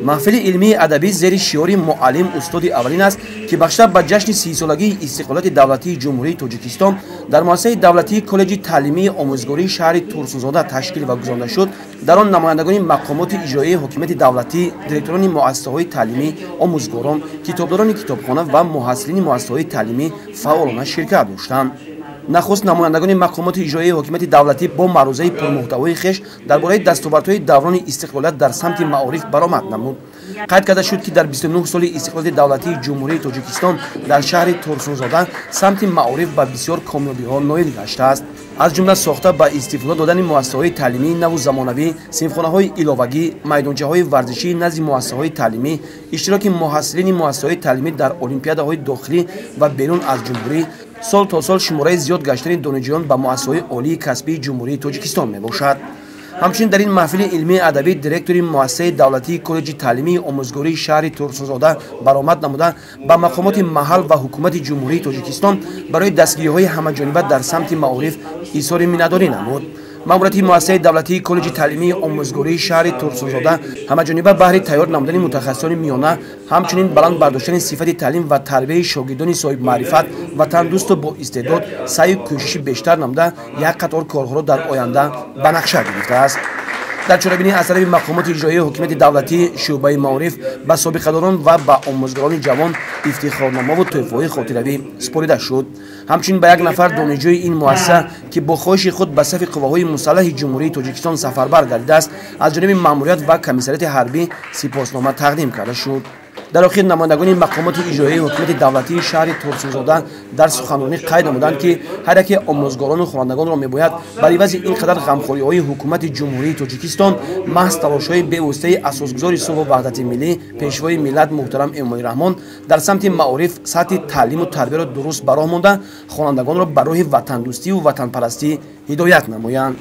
محفل علمی ادبی زیر شعار معلم استاد اولین است که بخشیده به جشن 30 سالگی استقلال دولتی جمهوری تاجیکستان در مؤسسه دولتی کالج تعلیمی آموزگاری شهر تورسونزاده تشکیل و گذارده شد. در آن نمایندگان مقامات اجرایی حکومت دولتی، دیرکتوران مؤسسه‌های تعلیمی، آموزگاران، کتابداران کتابخانه و محصلین مؤسسه‌های تعلیمی فعالانه شرکت داشتند. نخست نمایندگان مقامات اجرایی حکومت دولتی با معروضه پرمحتوای خویش درباره دستاوردهای دوران استقلال در سمت معارف برآمد نمود. قید کرده شد که در 29 سال استقلال دولتی جمهوری تاجیکستان در شهر تورسونزاده سمت معارف به بسیار کامیابی‌ها نائل گشته است. از جمله ساخته با استفاده دادن مؤسسه‌های تعلیمی نو و زمانوی، صنفخانه‌های علاوگی، میدانچه‌های ورزشی نزد مؤسسه‌های تعلیمی، اشتراک محصلین مؤسسه‌های تعلیمی در المپیادهای داخلی و بیرون از جمهوری، سال تا سال شماره زیاد گشتن دانشجویان به مؤسسه‌های عالی کسبی جمهوری تاجیکستان میباشد. همچنین در این محفل علمی ادبی دیرکتور مؤسسه دولتی کالج تعلیمی آموزگاری شهر تورسونزاده برآمد نموده به مقامات محل و حکومت جمهوری تاجیکستان برای دستگیری‌های همه‌جانبه در سمت معارف اظهار مینه‌داری نمود. ماموریت مؤسسه دولتی کالج تعلیمی آموزگاری شهر تورسونزاده همه‌جانبه بهره تیار نمودن متخصصان میانه، همچنین بلند برداشتن صفت تعلیم و تربیت شاگردان صاحب معرفت و تندرست و با استعداد سعی و کوشش بیشتر نموده یک قطار کارها را در آینده به نقشه گرفته است. در چاره‌بینی از طرف مقامات اجرایی حکومت دولتی شعبه معارف به سابقه‌داران و به آموزگاران جوان افتخارنامه و تحفه‌های خاطروی سپرده شد. همچنین به یک نفر دانشجوی این مؤسسه که با خواهش خود به صف قواهای مسلح جمهوری تاجیکستان سفربر گردیده است از جانب مأموریت و کمیسریت حربی سپاسنامه تقدیم کرده شد. در آخر نمایندگان مقامات اجرایی حکومت دولتی شهر تورسونزاده در سخنرانی قید نمودند که هر یک آموزگاران و خوانندگان را میباید بر عوض اینقدر غمخوری‌های حکومت جمهوری تاجیکستان محض تلاش‌های بی‌واسطه اساسگذار صلح و وحدت ملی پیشوای ملت محترم امامی رحمان در سمت معارف سطح تعلیم و تربیت را درست برآورده خوانندگان را بر راه وطن دوستی و وطن پرستی هدایت نمایند.